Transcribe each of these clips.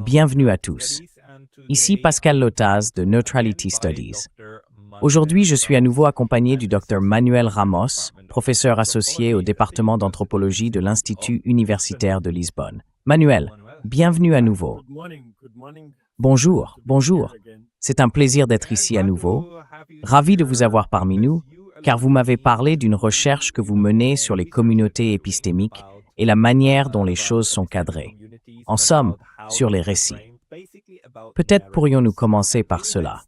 Bienvenue à tous. Ici Pascal Lotaz de Neutrality Studies. Aujourd'hui, je suis à nouveau accompagné du Dr Manuel Ramos, professeur associé au département d'anthropologie de l'Institut universitaire de Lisbonne. Manuel, bienvenue à nouveau. Bonjour. C'est un plaisir d'être ici à nouveau. Ravi de vous avoir parmi nous, car vous m'avez parlé d'une recherche que vous menez sur les communautés épistémiques et la manière dont les choses sont cadrées. En somme, sur les récits. Peut-être pourrions-nous commencer par cela.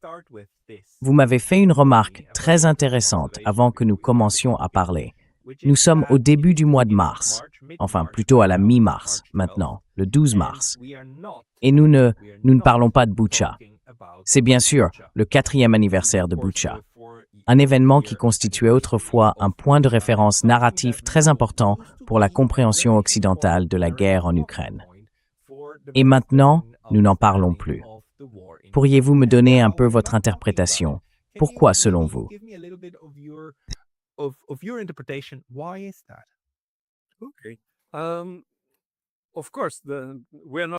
Vous m'avez fait une remarque très intéressante avant que nous commencions à parler. Nous sommes au début du mois de mars, enfin plutôt à la mi-mars maintenant, le 12 mars. Et nous ne parlons pas de Bucha. C'est bien sûr le 4e anniversaire de Bucha, un événement qui constituait autrefois un point de référence narratif très important pour la compréhension occidentale de la guerre en Ukraine. Et maintenant, nous n'en parlons plus. Pourriez-vous me donner un peu votre interprétation? Pourquoi, selon vous?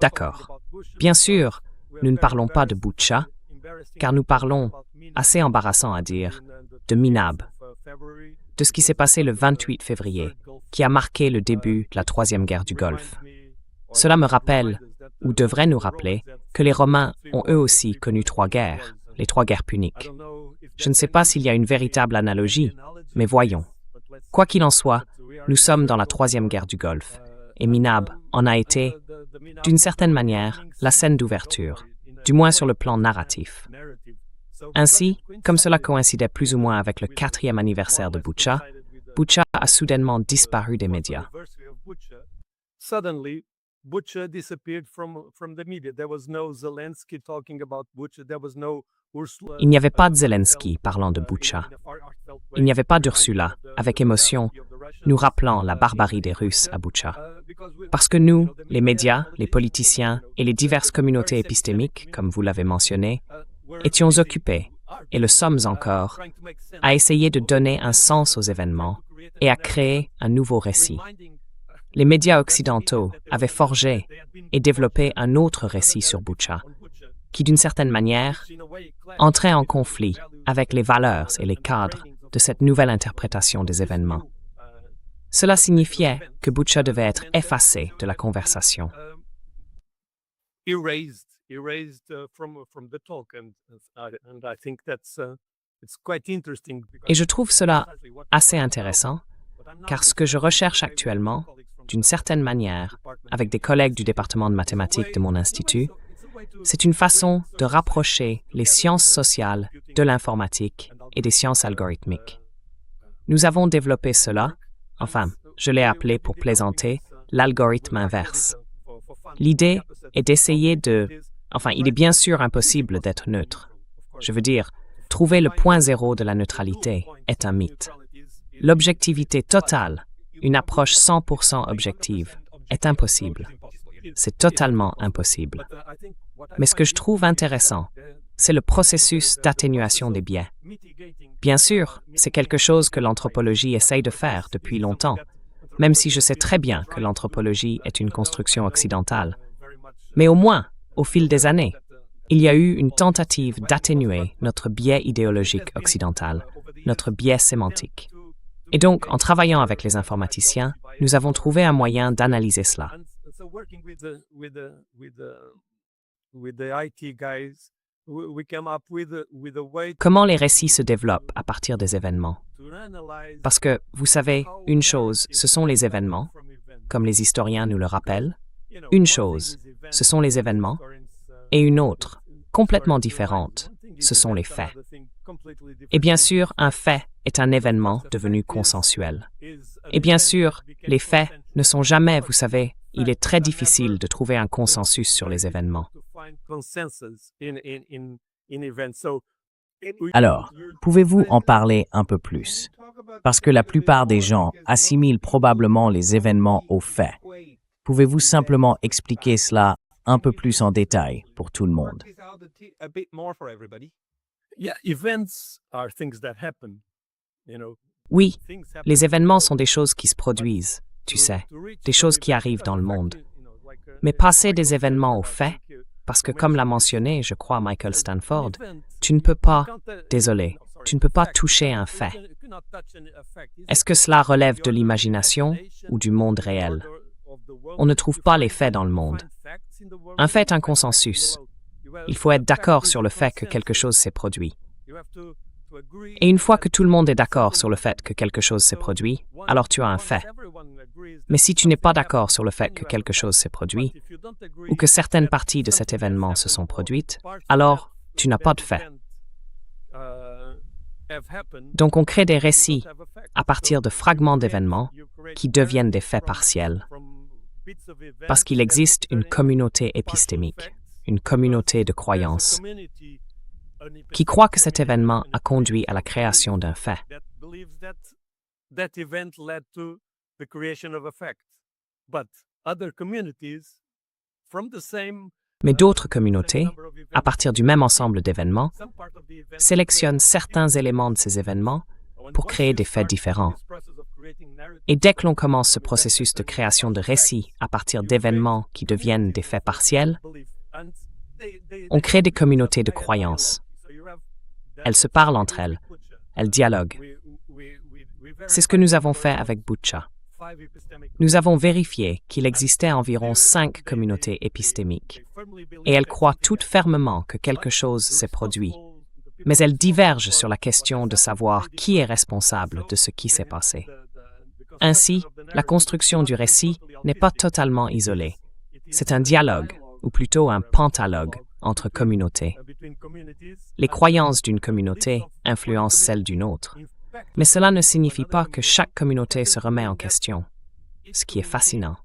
D'accord. Bien sûr, nous ne parlons pas de Bucha, car nous parlons, assez embarrassant à dire, de Minab, de ce qui s'est passé le 28 février, qui a marqué le début de la Troisième Guerre du Golfe. Cela me rappelle, ou devrait nous rappeler, que les Romains ont eux aussi connu 3 guerres, les 3 guerres puniques. Je ne sais pas s'il y a une véritable analogie, mais voyons. Quoi qu'il en soit, nous sommes dans la Troisième Guerre du Golfe, et Minab en a été, d'une certaine manière, la scène d'ouverture, du moins sur le plan narratif. Ainsi, comme cela coïncidait plus ou moins avec le 4e anniversaire de Bucha, Bucha a soudainement disparu des médias. Bucha disappeared from the media. There was no Zelensky talking about Bucha. There was no Ursula. Il n'y avait pas de Zelensky parlant de Bucha. Il n'y avait pas d'Ursula, avec émotion, nous rappelant la barbarie des Russes à Bucha. Parce que nous, les médias, les politiciens et les diverses communautés épistémiques, comme vous l'avez mentionné, étions occupés, et le sommes encore, à essayer de donner un sens aux événements et à créer un nouveau récit. Les médias occidentaux avaient forgé et développé un autre récit sur Bucha, qui d'une certaine manière entrait en conflit avec les valeurs et les cadres de cette nouvelle interprétation des événements. Cela signifiait que Bucha devait être effacé de la conversation. Et je trouve cela assez intéressant, car ce que je recherche actuellement, d'une certaine manière, avec des collègues du département de mathématiques de mon institut, c'est une façon de rapprocher les sciences sociales de l'informatique et des sciences algorithmiques. Nous avons développé cela, enfin, je l'ai appelé pour plaisanter, l'algorithme inverse. L'idée est d'essayer il est bien sûr impossible d'être neutre. Je veux dire, trouver le point zéro de la neutralité est un mythe. L'objectivité totale, une approche 100% objective, est impossible. C'est totalement impossible. Mais ce que je trouve intéressant, c'est le processus d'atténuation des biais. Bien sûr, c'est quelque chose que l'anthropologie essaye de faire depuis longtemps, même si je sais très bien que l'anthropologie est une construction occidentale. Mais au moins, au fil des années, il y a eu une tentative d'atténuer notre biais idéologique occidental, notre biais sémantique. Et donc, en travaillant avec les informaticiens, nous avons trouvé un moyen d'analyser cela. Comment les récits se développent à partir des événements? Parce que, vous savez, une chose, ce sont les événements, comme les historiens nous le rappellent. Une chose, ce sont les événements, et une autre, complètement différente, ce sont les faits. Et bien sûr, un fait est un événement devenu consensuel. Et bien sûr, les faits ne sont jamais, vous savez, il est très difficile de trouver un consensus sur les événements. Alors, pouvez-vous en parler un peu plus? Parce que la plupart des gens assimilent probablement les événements aux faits. Pouvez-vous simplement expliquer cela un peu plus en détail pour tout le monde? Oui, les événements sont des choses qui se produisent, tu sais, des choses qui arrivent dans le monde. Mais passer des événements aux faits, parce que comme l'a mentionné, je crois, Michael Stanford, tu ne peux pas, désolé, tu ne peux pas toucher un fait. Est-ce que cela relève de l'imagination ou du monde réel? On ne trouve pas les faits dans le monde. Un fait est un consensus. Il faut être d'accord sur le fait que quelque chose s'est produit. Et une fois que tout le monde est d'accord sur le fait que quelque chose s'est produit, alors tu as un fait. Mais si tu n'es pas d'accord sur le fait que quelque chose s'est produit, ou que certaines parties de cet événement se sont produites, alors tu n'as pas de fait. Donc on crée des récits à partir de fragments d'événements qui deviennent des faits partiels, parce qu'il existe une communauté épistémique, une communauté de croyance, qui croit que cet événement a conduit à la création d'un fait. Mais d'autres communautés, à partir du même ensemble d'événements, sélectionnent certains éléments de ces événements pour créer des faits différents. Et dès que l'on commence ce processus de création de récits à partir d'événements qui deviennent des faits partiels, on crée des communautés de croyances. Elles se parlent entre elles, elles dialoguent. C'est ce que nous avons fait avec Bucha. Nous avons vérifié qu'il existait environ 5 communautés épistémiques, et elles croient toutes fermement que quelque chose s'est produit, mais elles divergent sur la question de savoir qui est responsable de ce qui s'est passé. Ainsi, la construction du récit n'est pas totalement isolée. C'est un dialogue, ou plutôt un pentalogue, entre communautés. Les croyances d'une communauté influencent celles d'une autre. Mais cela ne signifie pas que chaque communauté se remet en question, ce qui est fascinant.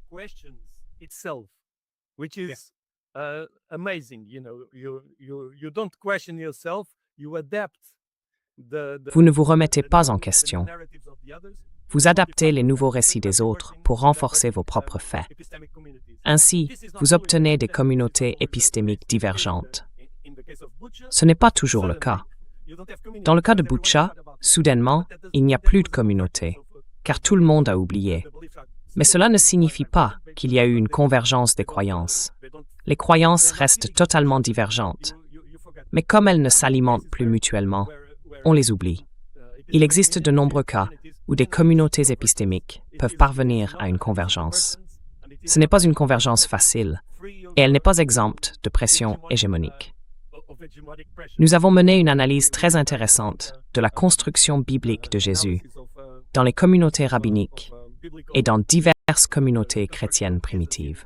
Vous ne vous remettez pas en question. Vous adaptez les nouveaux récits des autres pour renforcer vos propres faits. Ainsi, vous obtenez des communautés épistémiques divergentes. Ce n'est pas toujours le cas. Dans le cas de Bucha, soudainement, il n'y a plus de communauté, car tout le monde a oublié. Mais cela ne signifie pas qu'il y a eu une convergence des croyances. Les croyances restent totalement divergentes. Mais comme elles ne s'alimentent plus mutuellement, on les oublie. Il existe de nombreux cas où des communautés épistémiques peuvent parvenir à une convergence. Ce n'est pas une convergence facile, et elle n'est pas exempte de pression hégémonique. Nous avons mené une analyse très intéressante de la construction biblique de Jésus dans les communautés rabbiniques et dans diverses communautés chrétiennes primitives.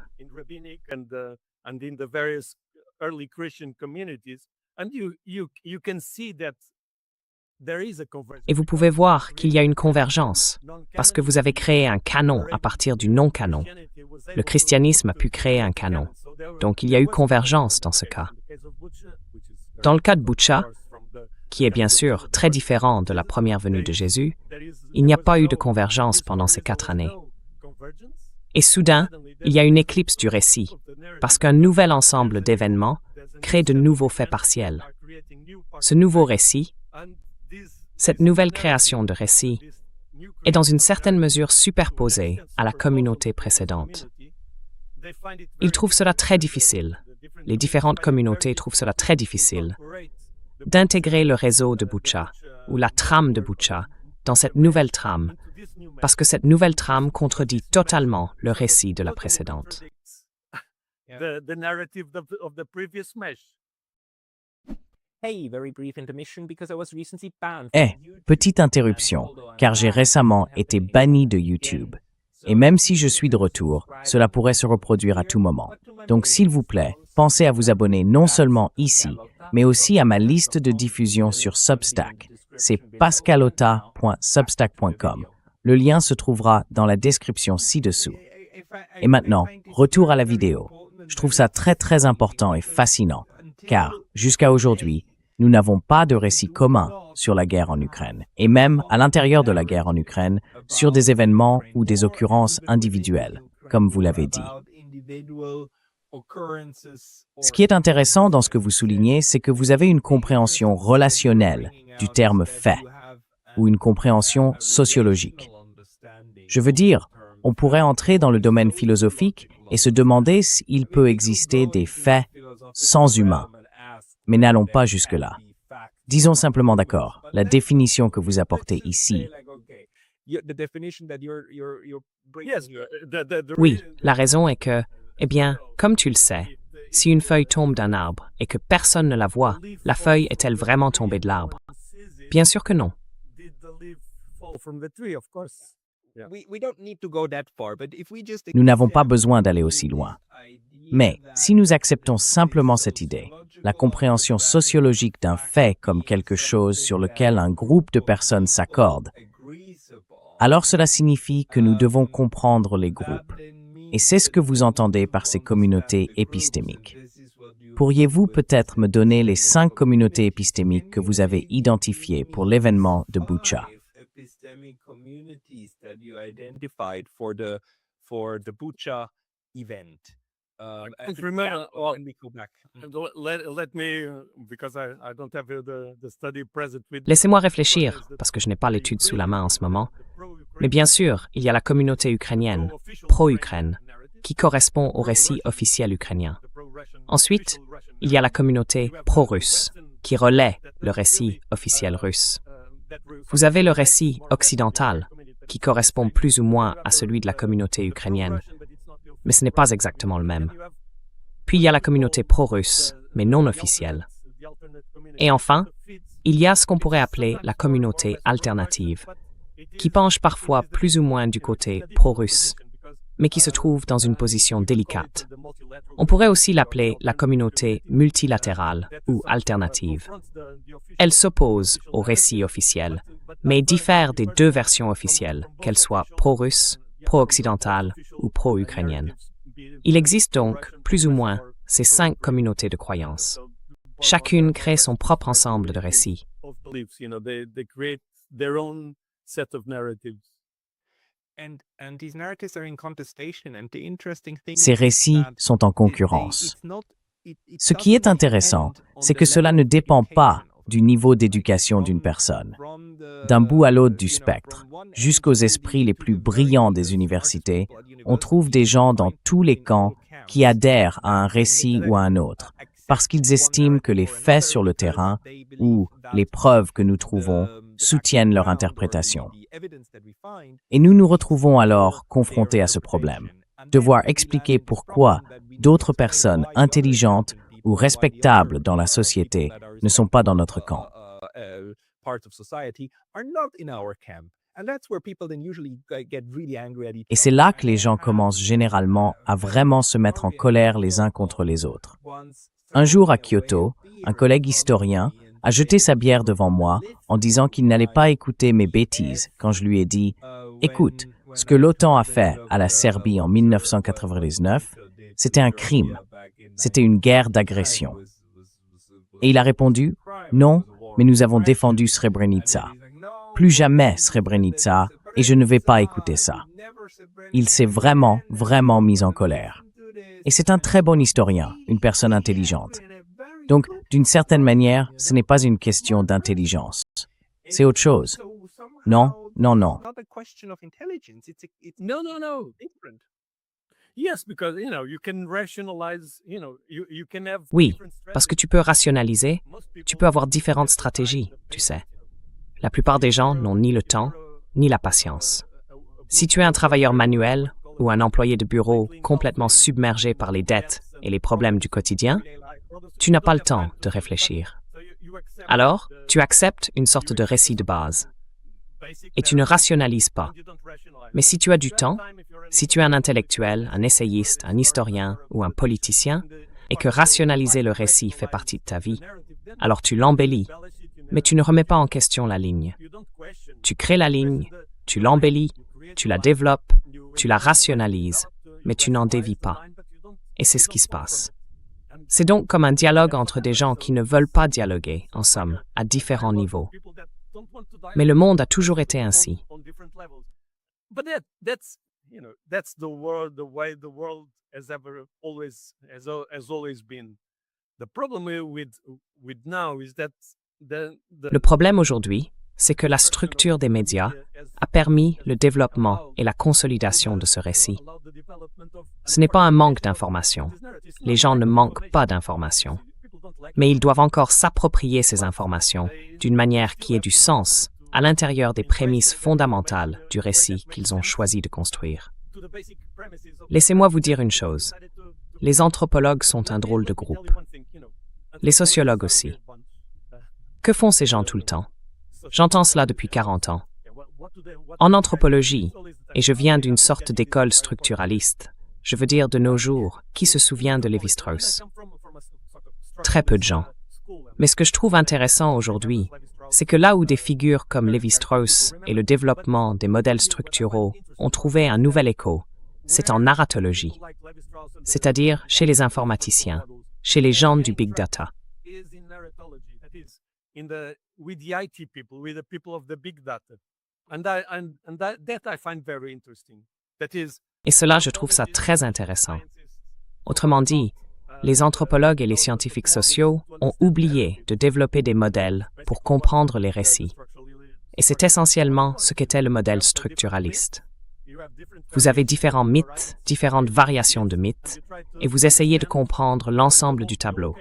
Et vous pouvez voir qu'il y a une convergence, parce que vous avez créé un canon à partir du non-canon. Le christianisme a pu créer un canon, donc il y a eu convergence dans ce cas. Dans le cas de Bucha, qui est bien sûr très différent de la première venue de Jésus, il n'y a pas eu de convergence pendant ces 4 années. Et soudain, il y a une éclipse du récit, parce qu'un nouvel ensemble d'événements crée de nouveaux faits partiels. Ce nouveau récit, cette nouvelle création de récit, est dans une certaine mesure superposée à la communauté précédente. Ils trouvent cela très difficile. Les différentes communautés trouvent cela très difficile d'intégrer le réseau de Bucha ou la trame de Bucha dans cette nouvelle trame, parce que cette nouvelle trame contredit totalement le récit de la précédente. Petite interruption, car j'ai récemment été banni de YouTube. Et même si je suis de retour, cela pourrait se reproduire à tout moment. Donc s'il vous plaît, pensez à vous abonner non seulement ici, mais aussi à ma liste de diffusion sur Substack. C'est pascalota.substack.com. Le lien se trouvera dans la description ci-dessous. Et maintenant, retour à la vidéo. Je trouve ça très important et fascinant, car jusqu'à aujourd'hui, nous n'avons pas de récit commun sur la guerre en Ukraine, et même à l'intérieur de la guerre en Ukraine, sur des événements ou des occurrences individuelles, comme vous l'avez dit. Ce qui est intéressant dans ce que vous soulignez, c'est que vous avez une compréhension relationnelle du terme « fait » ou une compréhension sociologique. Je veux dire, on pourrait entrer dans le domaine philosophique et se demander s'il peut exister des faits sans humains. Mais n'allons pas jusque-là. Disons simplement d'accord, la définition que vous apportez ici. Oui, la raison est que, eh bien, comme tu le sais, si une feuille tombe d'un arbre et que personne ne la voit, la feuille est-elle vraiment tombée de l'arbre? Bien sûr que non. Nous n'avons pas besoin d'aller aussi loin. Mais si nous acceptons simplement cette idée, la compréhension sociologique d'un fait comme quelque chose sur lequel un groupe de personnes s'accorde, alors cela signifie que nous devons comprendre les groupes. Et c'est ce que vous entendez par ces communautés épistémiques. Pourriez-vous peut-être me donner les 5 communautés épistémiques que vous avez identifiées pour l'événement de Bucha? I can't remember. Well, let me, because I don't have the study present with me. Laissez-moi réfléchir, parce que je n'ai pas l'étude sous la main en ce moment. Mais bien sûr, il y a la communauté ukrainienne, pro-Ukraine, qui correspond au récit officiel ukrainien. Ensuite, il y a la communauté pro-russe, qui relaie le récit officiel russe. Vous avez le récit occidental, qui correspond plus ou moins à celui de la communauté ukrainienne, mais ce n'est pas exactement le même. Puis il y a la communauté pro-russe, mais non officielle. Et enfin, il y a ce qu'on pourrait appeler la communauté alternative, qui penche parfois plus ou moins du côté pro-russe, mais qui se trouve dans une position délicate. On pourrait aussi l'appeler la communauté multilatérale ou alternative. Elle s'oppose au récit officiel, mais diffère des 2 versions officielles, qu'elles soient pro-russes, pro-occidentales ou pro-ukrainiennes. Il existe donc, plus ou moins, ces 5 communautés de croyances. Chacune crée son propre ensemble de récits. Ces récits sont en concurrence. Ce qui est intéressant, c'est que cela ne dépend pas du niveau d'éducation d'une personne. D'un bout à l'autre du spectre, jusqu'aux esprits les plus brillants des universités, on trouve des gens dans tous les camps qui adhèrent à un récit ou à un autre, parce qu'ils estiment que les faits sur le terrain ou les preuves que nous trouvons soutiennent leur interprétation. Et nous nous retrouvons alors confrontés à ce problème, devoir expliquer pourquoi d'autres personnes intelligentes ou respectables dans la société ne sont pas dans notre camp. Et c'est là que les gens commencent généralement à vraiment se mettre en colère les uns contre les autres. Un jour à Kyoto, un collègue historien a jeté sa bière devant moi en disant qu'il n'allait pas écouter mes bêtises quand je lui ai dit « Écoute, ce que l'OTAN a fait à la Serbie en 1999, c'était un crime. C'était une guerre d'agression. » Et il a répondu « Non, mais nous avons défendu Srebrenica. Plus jamais Srebrenica, et je ne vais pas écouter ça. » Il s'est vraiment, vraiment mis en colère. Et c'est un très bon historien, une personne intelligente. Donc, d'une certaine manière, ce n'est pas une question d'intelligence. C'est autre chose. Non, non, non. Oui, parce que tu peux rationaliser, tu peux avoir différentes stratégies, tu sais. La plupart des gens n'ont ni le temps, ni la patience. Si tu es un travailleur manuel ou un employé de bureau complètement submergé par les dettes et les problèmes du quotidien, tu n'as pas le temps de réfléchir. Alors, tu acceptes une sorte de récit de base. Et tu ne rationalises pas. Mais si tu as du temps, si tu es un intellectuel, un essayiste, un historien ou un politicien, et que rationaliser le récit fait partie de ta vie, alors tu l'embellis, mais tu ne remets pas en question la ligne. Tu crées la ligne, tu l'embellis, tu la développes, tu la rationalises, mais tu n'en dévies pas. Et c'est ce qui se passe. C'est donc comme un dialogue entre des gens qui ne veulent pas dialoguer, en somme, à différents niveaux. Mais le monde a toujours été ainsi. Le problème aujourd'hui, c'est que la structure des médias a permis le développement et la consolidation de ce récit. Ce n'est pas un manque d'informations. Les gens ne manquent pas d'informations. Mais ils doivent encore s'approprier ces informations d'une manière qui ait du sens à l'intérieur des prémices fondamentales du récit qu'ils ont choisi de construire. Laissez-moi vous dire une chose. Les anthropologues sont un drôle de groupe. Les sociologues aussi. Que font ces gens tout le temps? J'entends cela depuis 40 ans. En anthropologie, et je viens d'une sorte d'école structuraliste, je veux dire de nos jours, qui se souvient de Lévi-Strauss? Très peu de gens. Mais ce que je trouve intéressant aujourd'hui, c'est que là où des figures comme Lévi-Strauss et le développement des modèles structuraux ont trouvé un nouvel écho, c'est en narratologie, c'est-à-dire chez les informaticiens, chez les gens du big data. Et cela, je trouve ça très intéressant. Autrement dit, les anthropologues et les scientifiques sociaux ont oublié de développer des modèles pour comprendre les récits. Et c'est essentiellement ce qu'était le modèle structuraliste. Vous avez différents mythes, différentes variations de mythes, et vous essayez de comprendre l'ensemble du tableau.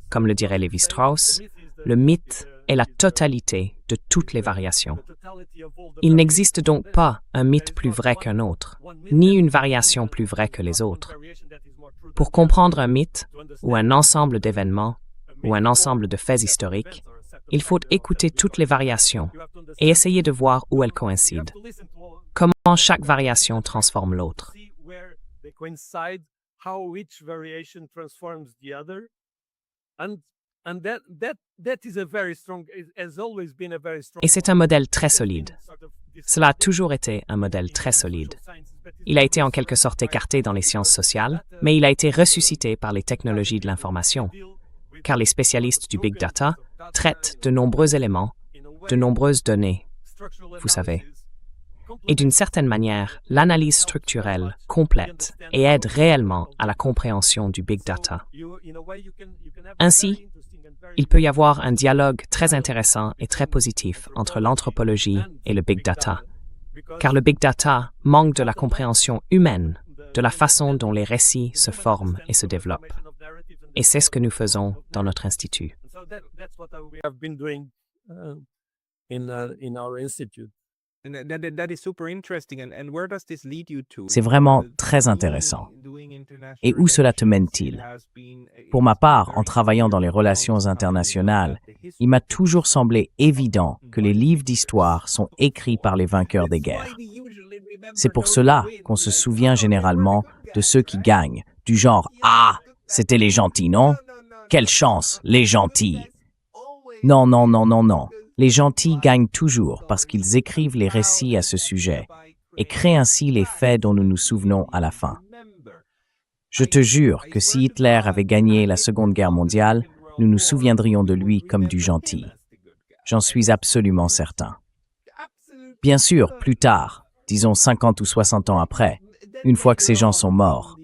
Comme le dirait Lévi-Strauss, le mythe est la totalité de toutes les variations. Il n'existe donc pas un mythe plus vrai qu'un autre, ni une variation plus vraie que les autres. Pour comprendre un mythe, ou un ensemble d'événements, ou un ensemble de faits historiques, il faut écouter toutes les variations et essayer de voir où elles coïncident. Comment chaque variation transforme l'autre. Et c'est un modèle très solide. Cela a toujours été un modèle très solide. Il a été en quelque sorte écarté dans les sciences sociales, mais il a été ressuscité par les technologies de l'information, car les spécialistes du big data traitent de nombreux éléments, de nombreuses données, vous savez. Et d'une certaine manière, l'analyse structurelle complète et aide réellement à la compréhension du big data. Ainsi, il peut y avoir un dialogue très intéressant et très positif entre l'anthropologie et le big data, car le big data manque de la compréhension humaine de la façon dont les récits se forment et se développent. Et c'est ce que nous faisons dans notre institut. C'est vraiment très intéressant. Et où cela te mène-t-il? Pour ma part, en travaillant dans les relations internationales, il m'a toujours semblé évident que les livres d'histoire sont écrits par les vainqueurs des guerres. C'est pour cela qu'on se souvient généralement de ceux qui gagnent, du genre « Ah, c'était les gentils, non? Quelle chance, les gentils! » Non, non, non, non, non. Les gentils gagnent toujours parce qu'ils écrivent les récits à ce sujet et créent ainsi les faits dont nous nous souvenons à la fin. Je te jure que si Hitler avait gagné la Seconde Guerre mondiale, nous nous souviendrions de lui comme du gentil. J'en suis absolument certain. Bien sûr, plus tard, disons 50 ou 60 ans après, une fois que ces gens sont morts,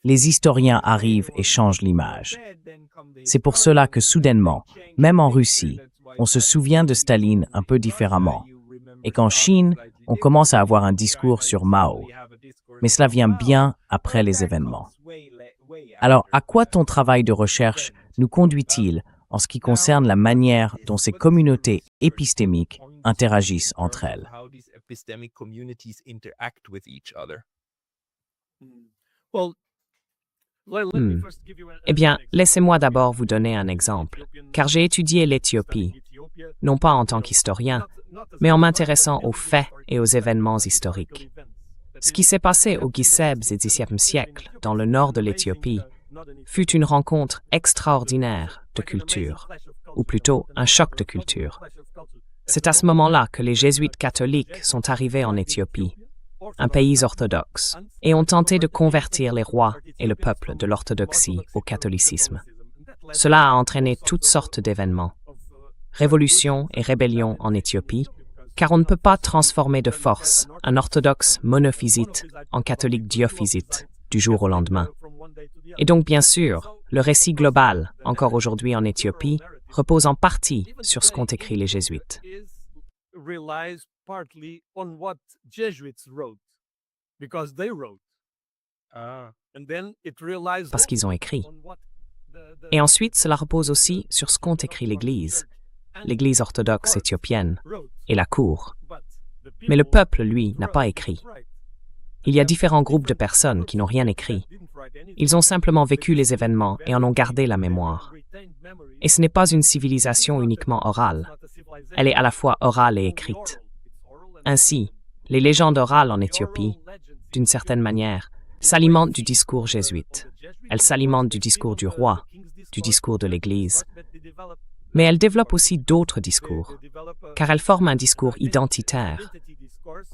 les historiens arrivent et changent l'image. C'est pour cela que soudainement, même en Russie, on se souvient de Staline un peu différemment, et qu'en Chine, on commence à avoir un discours sur Mao. Mais cela vient bien après les événements. Alors, à quoi ton travail de recherche nous conduit-il en ce qui concerne la manière dont ces communautés épistémiques interagissent entre elles? Eh bien, laissez-moi d'abord vous donner un exemple, car j'ai étudié l'Éthiopie, non pas en tant qu'historien, mais en m'intéressant aux faits et aux événements historiques. Ce qui s'est passé au Guisèbes du XIe siècle, dans le nord de l'Éthiopie, fut une rencontre extraordinaire de culture, ou plutôt un choc de culture. C'est à ce moment-là que les jésuites catholiques sont arrivés en Éthiopie, un pays orthodoxe, et ont tenté de convertir les rois et le peuple de l'orthodoxie au catholicisme. Cela a entraîné toutes sortes d'événements, révolutions et rébellions en Éthiopie, car on ne peut pas transformer de force un orthodoxe monophysite en catholique diophysite du jour au lendemain. Et donc, bien sûr, le récit global, encore aujourd'hui en Éthiopie, repose en partie sur ce qu'ont écrit les jésuites. relies partly on what Jesuits wrote, because they wrote. And then it relies parce qu'ils ont écrit. on what Et ensuite, cela repose aussi sur ce qu'ont écrit l'Église orthodoxe éthiopienne et la cour. Mais le peuple, lui, n'a pas écrit. Il y a différents groupes de personnes qui n'ont rien écrit. Ils ont simplement vécu les événements et en ont gardé la mémoire. Et ce n'est pas une civilisation uniquement orale. Elle est à la fois orale et écrite. Ainsi, les légendes orales en Éthiopie, d'une certaine manière, s'alimentent du discours jésuite. Elles s'alimentent du discours du roi, du discours de l'Église. Mais elles développent aussi d'autres discours, car elles forment un discours identitaire,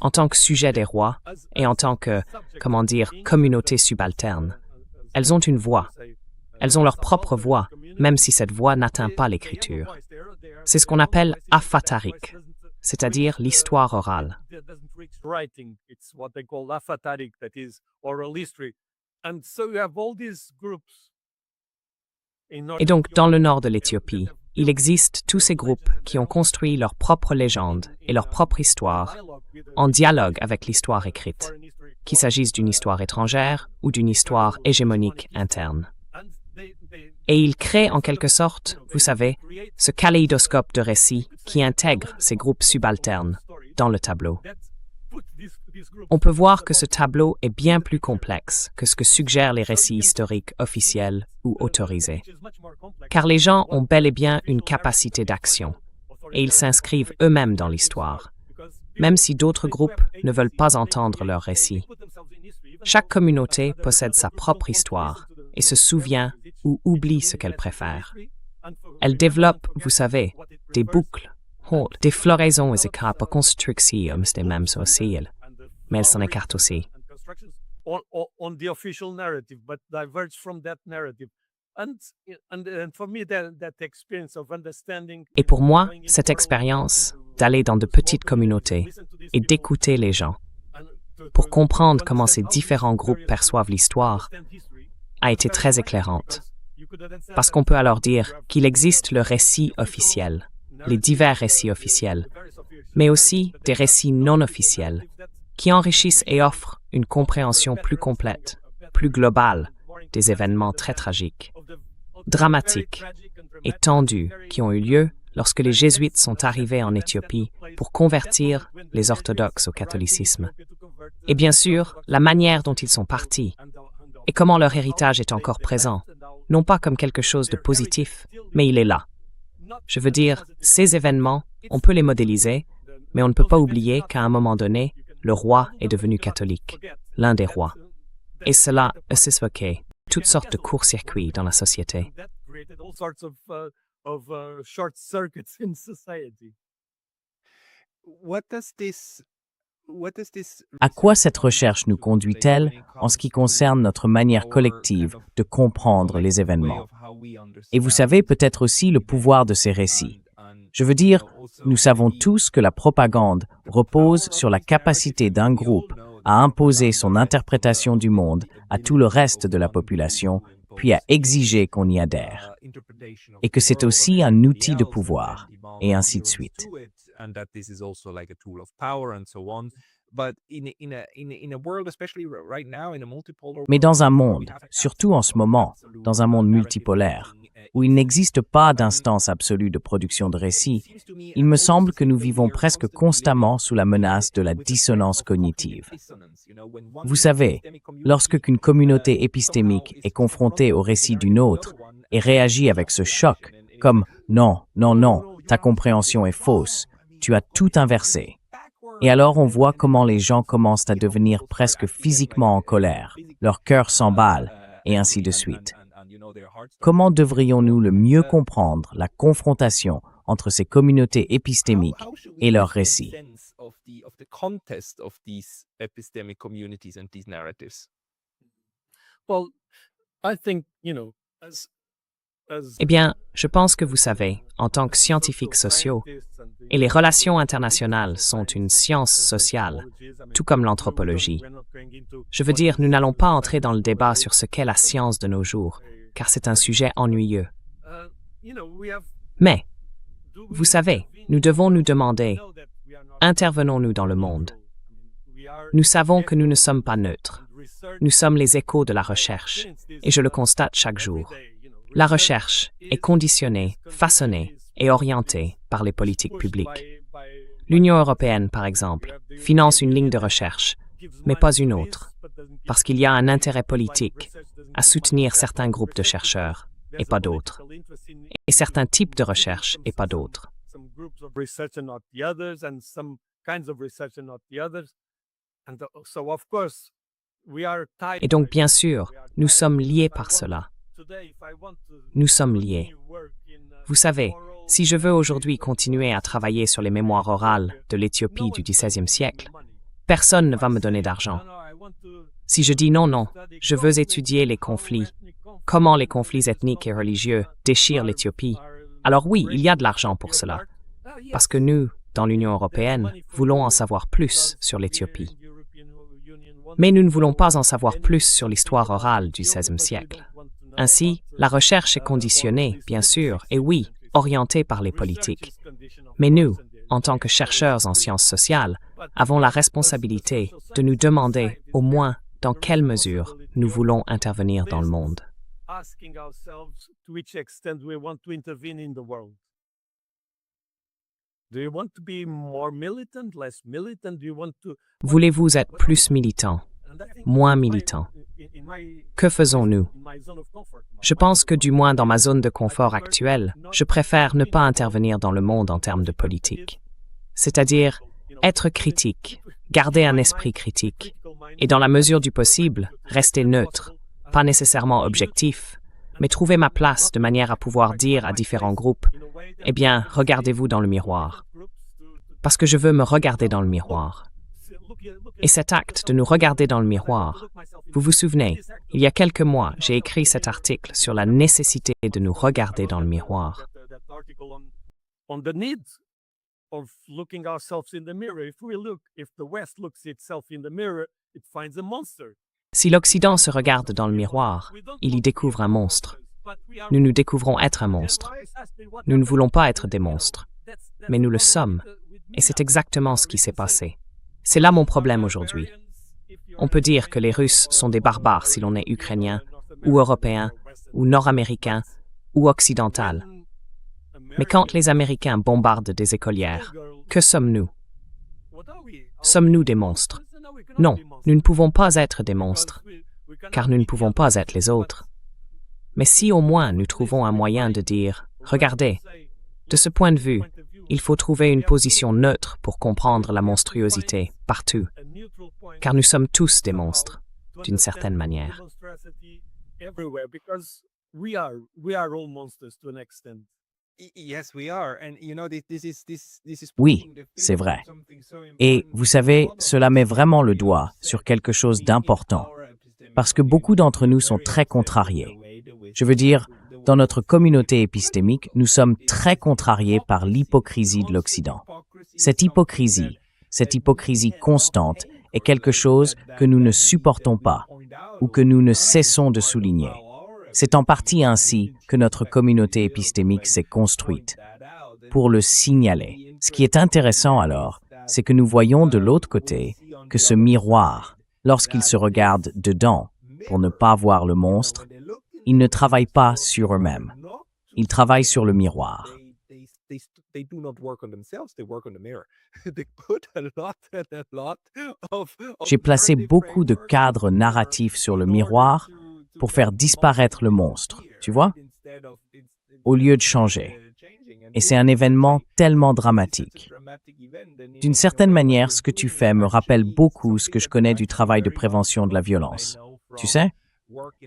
en tant que sujet des rois et en tant que, communauté subalterne. Elles ont une voix. Elles ont leur propre voix, même si cette voix n'atteint pas l'écriture. C'est ce qu'on appelle aphatarique, c'est-à-dire l'histoire orale. Et donc, dans le nord de l'Éthiopie, il existe tous ces groupes qui ont construit leur propre légende et leur propre histoire en dialogue avec l'histoire écrite, qu'il s'agisse d'une histoire étrangère ou d'une histoire hégémonique interne. Et ils créent en quelque sorte, vous savez, ce kaléidoscope de récits qui intègre ces groupes subalternes dans le tableau. On peut voir que ce tableau est bien plus complexe que ce que suggèrent les récits historiques officiels ou autorisés. Car les gens ont bel et bien une capacité d'action, et ils s'inscrivent eux-mêmes dans l'histoire, même si d'autres groupes ne veulent pas entendre leurs récits. Chaque communauté possède sa propre histoire et se souvient ou oublie ce qu'elle préfère. Elle développe, vous savez, des boucles, des floraisons et des constructions des mêmes aussi, mais elle s'en écarte aussi. On the official narrative, but diverge from that narrative. And for me, that experience of understanding. Et pour moi, cette expérience d'aller dans de petites communautés et d'écouter les gens pour comprendre comment ces différents groupes perçoivent l'histoire a été très éclairante. Parce qu'on peut alors dire qu'il existe le récit officiel, les divers récits officiels, mais aussi des récits non officiels qui enrichissent et offrent une compréhension plus complète, plus globale des événements très tragiques, dramatiques et tendus qui ont eu lieu lorsque les jésuites sont arrivés en Éthiopie pour convertir les orthodoxes au catholicisme. Et bien sûr, la manière dont ils sont partis et comment leur héritage est encore présent, non pas comme quelque chose de positif, mais il est là. Je veux dire, ces événements, on peut les modéliser, mais on ne peut pas oublier qu'à un moment donné, le roi est devenu catholique, l'un des rois. Et cela a suscité toutes sortes de court-circuits dans la société. À quoi cette recherche nous conduit-elle en ce qui concerne notre manière collective de comprendre les événements? Et vous savez peut-être aussi le pouvoir de ces récits. Je veux dire, nous savons tous que la propagande repose sur la capacité d'un groupe à imposer son interprétation du monde à tout le reste de la population, puis à exiger qu'on y adhère. Et que c'est aussi un outil de pouvoir, et ainsi de suite. Mais dans un monde, surtout en ce moment, dans un monde multipolaire, où il n'existe pas d'instance absolue de production de récits, il me semble que nous vivons presque constamment sous la menace de la dissonance cognitive. Vous savez, lorsqu'une communauté épistémique est confrontée au récit d'une autre et réagit avec ce choc, comme « non, non, non, ta compréhension est fausse, tu as tout inversé », et alors on voit comment les gens commencent à devenir presque physiquement en colère, leur cœur s'emballe, et ainsi de suite. Comment devrions-nous le mieux comprendre la confrontation entre ces communautés épistémiques et leurs récits? Eh bien, je pense que vous savez, en tant que scientifiques sociaux, et les relations internationales sont une science sociale, tout comme l'anthropologie. Je veux dire, nous n'allons pas entrer dans le débat sur ce qu'est la science de nos jours, car c'est un sujet ennuyeux. Mais, vous savez, nous devons nous demander, intervenons-nous dans le monde? Nous savons que nous ne sommes pas neutres. Nous sommes les échos de la recherche, et je le constate chaque jour. La recherche est conditionnée, façonnée et orientée par les politiques publiques. L'Union européenne, par exemple, finance une ligne de recherche, mais pas une autre, parce qu'il y a un intérêt politique à soutenir certains groupes de chercheurs et pas d'autres, et certains types de recherche et pas d'autres. Et donc, bien sûr, nous sommes liés par cela. Nous sommes liés. Vous savez, si je veux aujourd'hui continuer à travailler sur les mémoires orales de l'Éthiopie du XVIe siècle, personne ne va me donner d'argent. Si je dis non, je veux étudier les conflits, comment les conflits ethniques et religieux déchirent l'Éthiopie, alors oui, il y a de l'argent pour cela. Parce que nous, dans l'Union européenne, voulons en savoir plus sur l'Éthiopie. Mais nous ne voulons pas en savoir plus sur l'histoire orale du XVIe siècle. Ainsi, la recherche est conditionnée, bien sûr, et oui, orientée par les politiques. Mais nous, en tant que chercheurs en sciences sociales, avons la responsabilité de nous demander au moins dans quelle mesure nous voulons intervenir dans le monde. Voulez-vous être plus militant, moins militant? Que faisons-nous? Je pense que du moins dans ma zone de confort actuelle, je préfère ne pas intervenir dans le monde en termes de politique. C'est-à-dire être critique, garder un esprit critique, et dans la mesure du possible, rester neutre, pas nécessairement objectif, mais trouver ma place de manière à pouvoir dire à différents groupes, eh bien, regardez-vous dans le miroir. Parce que je veux me regarder dans le miroir. Et cet acte de nous regarder dans le miroir, vous vous souvenez, il y a quelques mois, j'ai écrit cet article sur la nécessité de nous regarder dans le miroir. Si l'Occident se regarde dans le miroir, il y découvre un monstre. Nous nous découvrons être un monstre. Nous ne voulons pas être des monstres, mais nous le sommes. Et c'est exactement ce qui s'est passé. C'est là mon problème aujourd'hui. On peut dire que les Russes sont des barbares si l'on est ukrainien, ou européen, ou nord-américain, ou occidental. Mais quand les Américains bombardent des écolières, que sommes-nous? Sommes-nous des monstres? Non, nous ne pouvons pas être des monstres, car nous ne pouvons pas être les autres. Mais si au moins nous trouvons un moyen de dire « Regardez, de ce point de vue, il faut trouver une position neutre pour comprendre la monstruosité partout, car nous sommes tous des monstres, d'une certaine manière. » Oui, c'est vrai. Et vous savez, cela met vraiment le doigt sur quelque chose d'important, parce que beaucoup d'entre nous sont très contrariés. Je veux dire, dans notre communauté épistémique, nous sommes très contrariés par l'hypocrisie de l'Occident. Cette hypocrisie constante, est quelque chose que nous ne supportons pas, ou que nous ne cessons de souligner. C'est en partie ainsi que notre communauté épistémique s'est construite, pour le signaler. Ce qui est intéressant alors, c'est que nous voyons de l'autre côté que ce miroir, lorsqu'il se regarde dedans, pour ne pas voir le monstre, ils ne travaillent pas sur eux-mêmes. Ils travaillent sur le miroir. J'ai placé beaucoup de cadres narratifs sur le miroir pour faire disparaître le monstre, tu vois, au lieu de changer. Et c'est un événement tellement dramatique. D'une certaine manière, ce que tu fais me rappelle beaucoup ce que je connais du travail de prévention de la violence. Tu sais,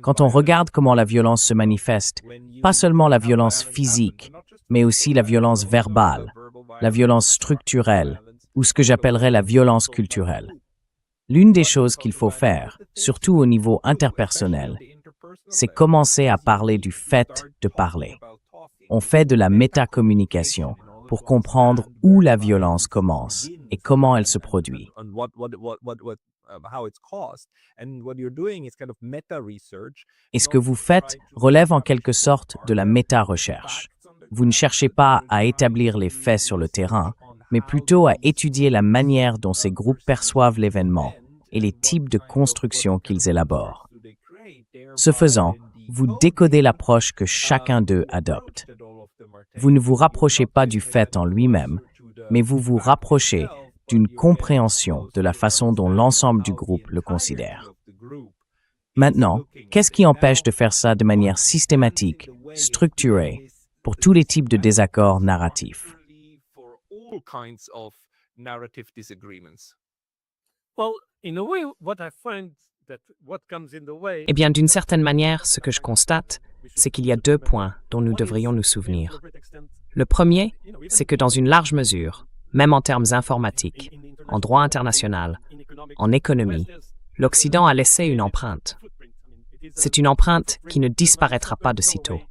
quand on regarde comment la violence se manifeste, pas seulement la violence physique, mais aussi la violence verbale, la violence structurelle, ou ce que j'appellerais la violence culturelle. L'une des choses qu'il faut faire, surtout au niveau interpersonnel, c'est commencer à parler du fait de parler. On fait de la métacommunication pour comprendre où la violence commence et comment elle se produit. Et ce que vous faites relève en quelque sorte de la méta-recherche. Vous ne cherchez pas à établir les faits sur le terrain, mais plutôt à étudier la manière dont ces groupes perçoivent l'événement et les types de constructions qu'ils élaborent. Ce faisant, vous décodez l'approche que chacun d'eux adopte. Vous ne vous rapprochez pas du fait en lui-même, mais vous vous rapprochez d'une compréhension de la façon dont l'ensemble du groupe le considère. Maintenant, qu'est-ce qui empêche de faire ça de manière systématique, structurée, pour tous les types de désaccords narratifs? Eh bien, d'une certaine manière, ce que je constate, c'est qu'il y a 2 points dont nous devrions nous souvenir. Le premier, c'est que dans une large mesure, même en termes informatiques, en droit international, en économie, l'Occident a laissé une empreinte. C'est une empreinte qui ne disparaîtra pas de sitôt.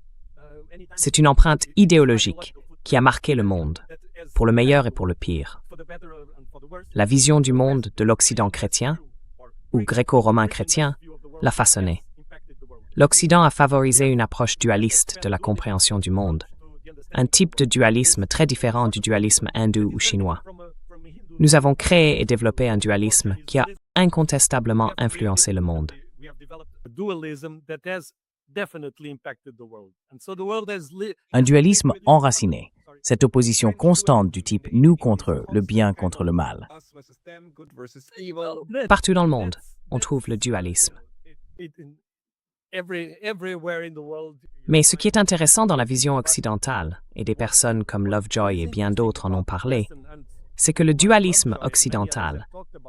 C'est une empreinte idéologique qui a marqué le monde, pour le meilleur et pour le pire. La vision du monde de l'Occident chrétien, ou gréco-romain chrétien, l'a façonné. L'Occident a favorisé une approche dualiste de la compréhension du monde, un type de dualisme très différent du dualisme hindou ou chinois. Nous avons créé et développé un dualisme qui a incontestablement influencé le monde. Un dualisme enraciné, cette opposition constante du type nous contre eux, le bien contre le mal. Partout dans le monde, on trouve le dualisme. Mais ce qui est intéressant dans la vision occidentale, et des personnes comme Lovejoy et bien d'autres en ont parlé, c'est que le dualisme occidental,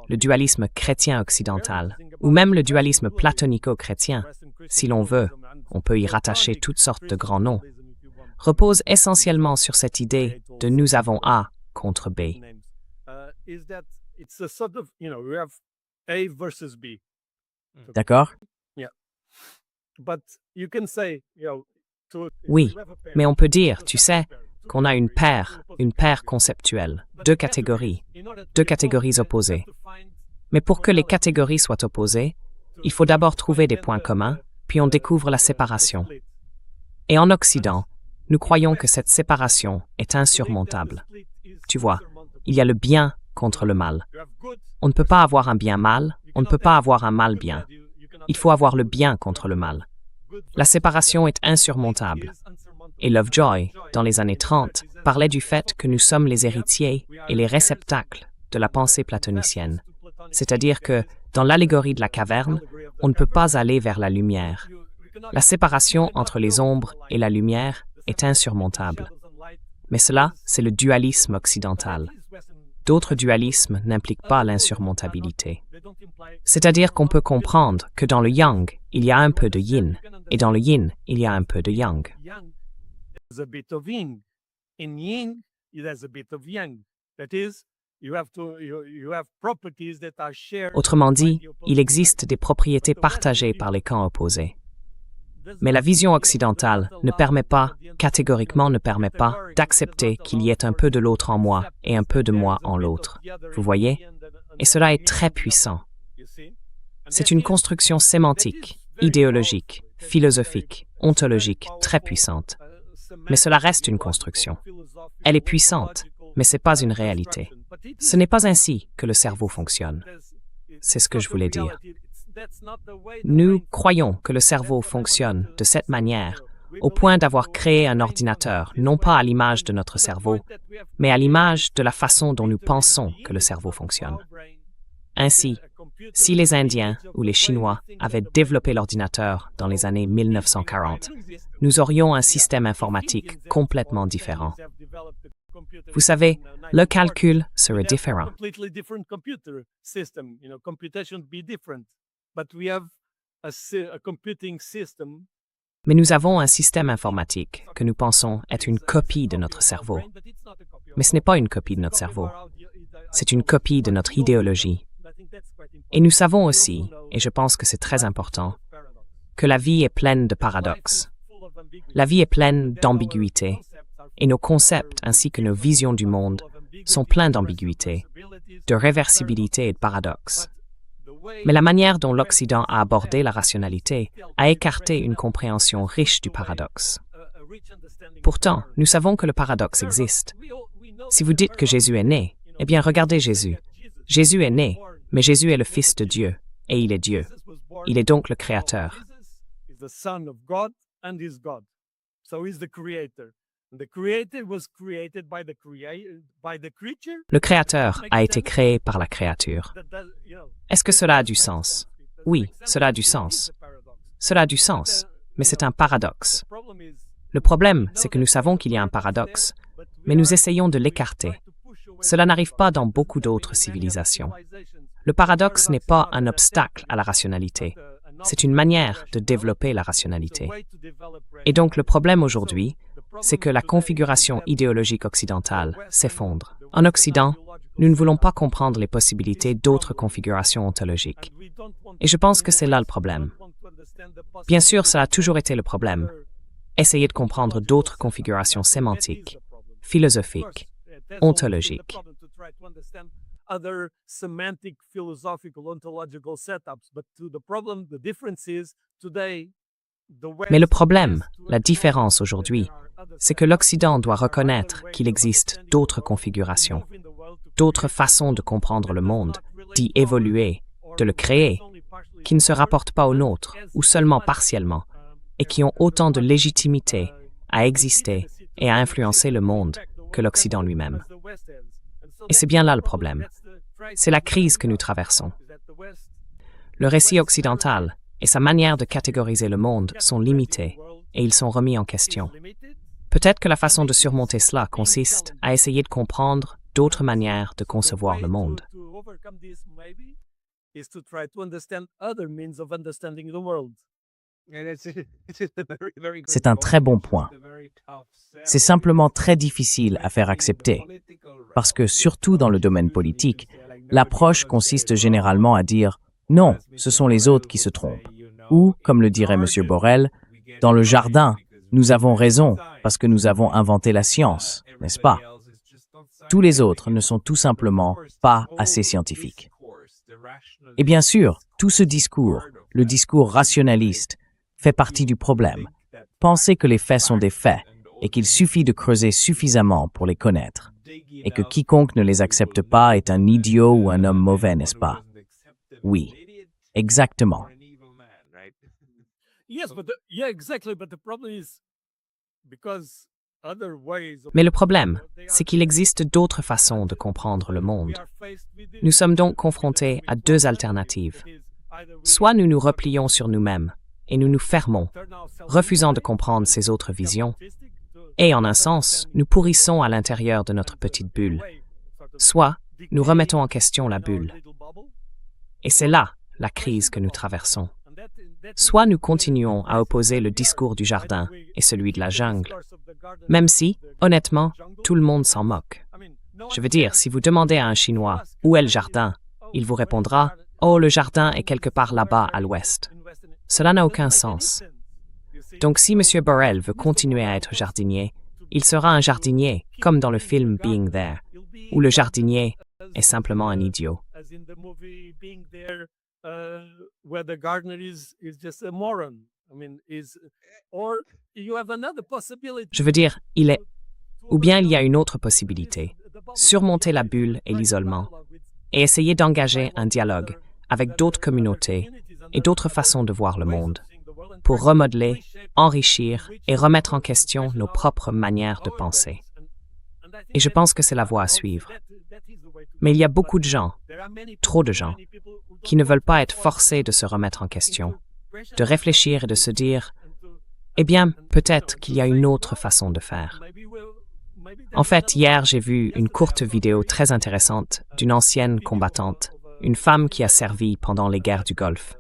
le dualisme chrétien occidental, ou même le dualisme platonico-chrétien, si l'on veut, on peut y rattacher toutes sortes de grands noms, repose essentiellement sur cette idée de nous avons A contre B. D'accord? Oui, mais on peut dire, tu sais, qu'on a une paire conceptuelle, 2 catégories opposées. Mais pour que les catégories soient opposées, il faut d'abord trouver des points communs, puis on découvre la séparation. Et en Occident, nous croyons que cette séparation est insurmontable. Tu vois, il y a le bien contre le mal. On ne peut pas avoir un bien mal, on ne peut pas avoir un mal bien. Il faut avoir le bien contre le mal. La séparation est insurmontable. Et Lovejoy, dans les années 30, parlait du fait que nous sommes les héritiers et les réceptacles de la pensée platonicienne. C'est-à-dire que, dans l'allégorie de la caverne, on ne peut pas aller vers la lumière. La séparation entre les ombres et la lumière est insurmontable. Mais cela, c'est le dualisme occidental. D'autres dualismes n'impliquent pas l'insurmontabilité. C'est-à-dire qu'on peut comprendre que dans le yang, il y a un peu de yin, et dans le yin, il y a un peu de yang. Autrement dit, il existe des propriétés partagées par les camps opposés. Mais la vision occidentale ne permet pas, catégoriquement ne permet pas, d'accepter qu'il y ait un peu de l'autre en moi et un peu de moi en l'autre. Vous voyez? Et cela est très puissant. C'est une construction sémantique, idéologique, philosophique, ontologique, très puissante. Mais cela reste une construction. Elle est puissante, mais ce n'est pas une réalité. Ce n'est pas ainsi que le cerveau fonctionne. C'est ce que je voulais dire. Nous croyons que le cerveau fonctionne de cette manière, au point d'avoir créé un ordinateur, non pas à l'image de notre cerveau, mais à l'image de la façon dont nous pensons que le cerveau fonctionne. Ainsi, si les Indiens ou les Chinois avaient développé l'ordinateur dans les années 1940, nous aurions un système informatique complètement différent. Vous savez, le calcul serait différent. Mais nous avons un système informatique que nous pensons être une copie de notre cerveau. Mais ce n'est pas une copie de notre cerveau. C'est une copie de notre idéologie. Et nous savons aussi, et je pense que c'est très important, que la vie est pleine de paradoxes. La vie est pleine d'ambiguïté, et nos concepts ainsi que nos visions du monde sont pleins d'ambiguïté, de réversibilité et de paradoxes. Mais la manière dont l'Occident a abordé la rationalité a écarté une compréhension riche du paradoxe. Pourtant, nous savons que le paradoxe existe. Si vous dites que Jésus est né, eh bien regardez Jésus. Jésus est né, mais Jésus est le Fils de Dieu, et il est Dieu. Il est donc le Créateur. Le Créateur a été créé par la créature. Est-ce que cela a du sens? Oui, cela a du sens. Cela a du sens, mais c'est un paradoxe. Le problème, c'est que nous savons qu'il y a un paradoxe, mais nous essayons de l'écarter. Cela n'arrive pas dans beaucoup d'autres civilisations. Le paradoxe n'est pas un obstacle à la rationalité, c'est une manière de développer la rationalité. Et donc le problème aujourd'hui, c'est que la configuration idéologique occidentale s'effondre. En Occident, nous ne voulons pas comprendre les possibilités d'autres configurations ontologiques. Et je pense que c'est là le problème. Bien sûr, ça a toujours été le problème. Essayer de comprendre d'autres configurations sémantiques, philosophiques, ontologiques. Mais le problème, la différence aujourd'hui, c'est que l'Occident doit reconnaître qu'il existe d'autres configurations, d'autres façons de comprendre le monde, d'y évoluer, de le créer, qui ne se rapportent pas aux nôtres, ou seulement partiellement, et qui ont autant de légitimité à exister et à influencer le monde que l'Occident lui-même. Et c'est bien là le problème. C'est la crise que nous traversons. Le récit occidental et sa manière de catégoriser le monde sont limités et ils sont remis en question. Peut-être que la façon de surmonter cela consiste à essayer de comprendre d'autres manières de concevoir le monde. C'est un très bon point. C'est simplement très difficile à faire accepter, parce que surtout dans le domaine politique, l'approche consiste généralement à dire « non, ce sont les autres qui se trompent ». Ou, comme le dirait M. Borel, « dans le jardin, nous avons raison parce que nous avons inventé la science, n'est-ce pas ?» Tous les autres ne sont tout simplement pas assez scientifiques. Et bien sûr, tout ce discours, le discours rationaliste, fait partie du problème. Penser que les faits sont des faits et qu'il suffit de creuser suffisamment pour les connaître, et que quiconque ne les accepte pas est un idiot ou un homme mauvais, n'est-ce pas? Oui, exactement. Mais le problème, c'est qu'il existe d'autres façons de comprendre le monde. Nous sommes donc confrontés à deux alternatives. Soit nous nous replions sur nous-mêmes et nous nous fermons, refusant de comprendre ces autres visions, et en un sens, nous pourrissons à l'intérieur de notre petite bulle. Soit nous remettons en question la bulle. Et c'est là la crise que nous traversons. Soit nous continuons à opposer le discours du jardin et celui de la jungle, même si, honnêtement, tout le monde s'en moque. Je veux dire, si vous demandez à un Chinois « Où est le jardin ?», il vous répondra « Oh, le jardin est quelque part là-bas à l'ouest ». Cela n'a aucun sens. Donc si M. Borel veut continuer à être jardinier, il sera un jardinier, comme dans le film Being There, où le jardinier est simplement un idiot. Je veux dire, il est... Ou bien il y a une autre possibilité, surmonter la bulle et l'isolement, et essayer d'engager un dialogue avec d'autres communautés et d'autres façons de voir le monde, pour remodeler, enrichir et remettre en question nos propres manières de penser. Et je pense que c'est la voie à suivre. Mais il y a beaucoup de gens, trop de gens, qui ne veulent pas être forcés de se remettre en question, de réfléchir et de se dire « Eh bien, peut-être qu'il y a une autre façon de faire. » En fait, hier, j'ai vu une courte vidéo très intéressante d'une ancienne combattante, une femme qui a servi pendant les guerres du Golfe.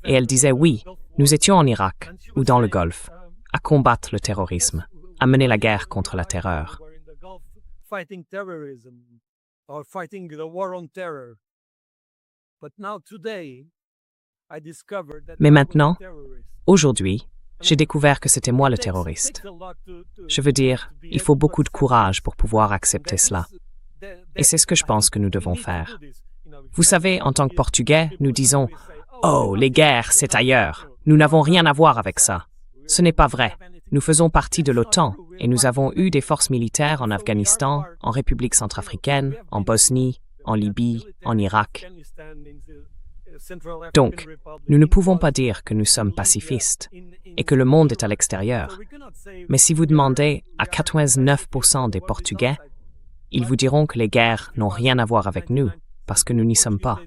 Et elle disait « Oui, nous étions en Irak ou dans le Golfe, à combattre le terrorisme, à mener la guerre contre la terreur. » Mais maintenant, aujourd'hui, j'ai découvert que c'était moi le terroriste. Je veux dire, il faut beaucoup de courage pour pouvoir accepter cela. Et c'est ce que je pense que nous devons faire. Vous savez, en tant que Portugais, nous disons « Oh, les guerres, c'est ailleurs. Nous n'avons rien à voir avec ça. » Ce n'est pas vrai. Nous faisons partie de l'OTAN et nous avons eu des forces militaires en Afghanistan, en République centrafricaine, en Bosnie, en Libye, en Irak. Donc, nous ne pouvons pas dire que nous sommes pacifistes et que le monde est à l'extérieur. Mais si vous demandez à 99% des Portugais, ils vous diront que les guerres n'ont rien à voir avec nous, parce que nous n'y sommes pas.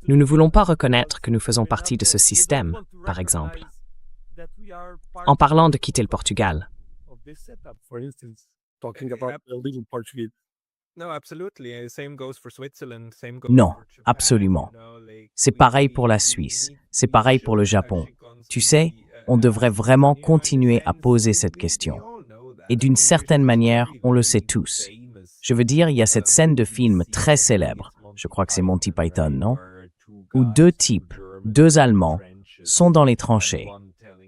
Nous ne voulons pas reconnaître que nous faisons partie de ce système, par exemple. En parlant de quitter le Portugal, Non, absolument. C'est pareil pour la Suisse, c'est pareil pour le Japon. Tu sais, on devrait vraiment continuer à poser cette question. Et d'une certaine manière, on le sait tous. Je veux dire, il y a cette scène de film très célèbre, je crois que c'est Monty Python, non? Où deux types, deux Allemands, sont dans les tranchées,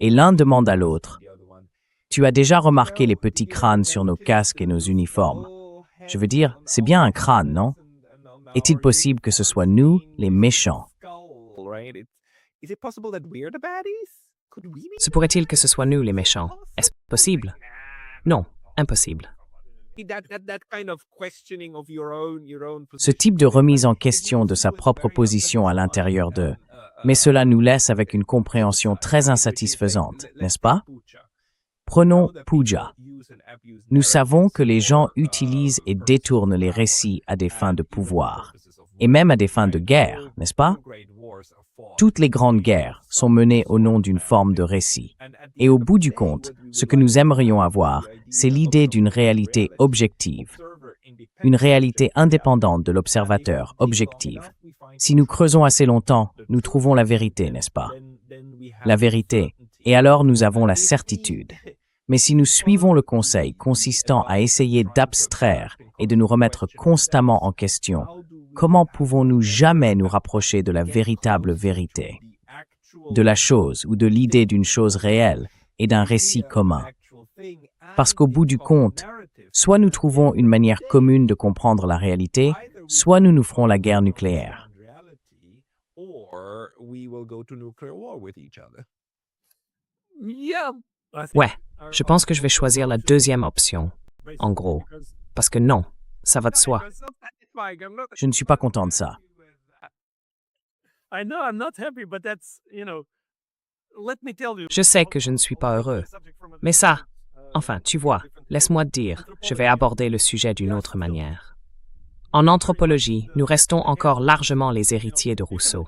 et l'un demande à l'autre, « Tu as déjà remarqué les petits crânes sur nos casques et nos uniformes? Je veux dire, c'est bien un crâne, non? Est-il possible que ce soit nous, les méchants? » se pourrait-il que ce soit nous les méchants? Est-ce possible? Non, impossible. Ce type de remise en question de sa propre position à l'intérieur d'eux, mais cela nous laisse avec une compréhension très insatisfaisante, n'est-ce pas? Prenons Puja. Nous savons que les gens utilisent et détournent les récits à des fins de pouvoir, et même à des fins de guerre, n'est-ce pas? Toutes les grandes guerres sont menées au nom d'une forme de récit. Et au bout du compte, ce que nous aimerions avoir, c'est l'idée d'une réalité objective, une réalité indépendante de l'observateur, objective. Si nous creusons assez longtemps, nous trouvons la vérité, n'est-ce pas? La vérité, et alors nous avons la certitude. Mais si nous suivons le conseil consistant à essayer d'abstraire et de nous remettre constamment en question, comment pouvons-nous jamais nous rapprocher de la véritable vérité, de la chose ou de l'idée d'une chose réelle et d'un récit commun? Parce qu'au bout du compte, soit nous trouvons une manière commune de comprendre la réalité, soit nous nous ferons la guerre nucléaire. Ouais, je pense que je vais choisir la deuxième option, en gros. Parce que non, ça va de soi. Je ne suis pas content de ça. Je sais que je ne suis pas heureux. Mais ça, enfin, tu vois, laisse-moi te dire, je vais aborder le sujet d'une autre manière. En anthropologie, nous restons encore largement les héritiers de Rousseau.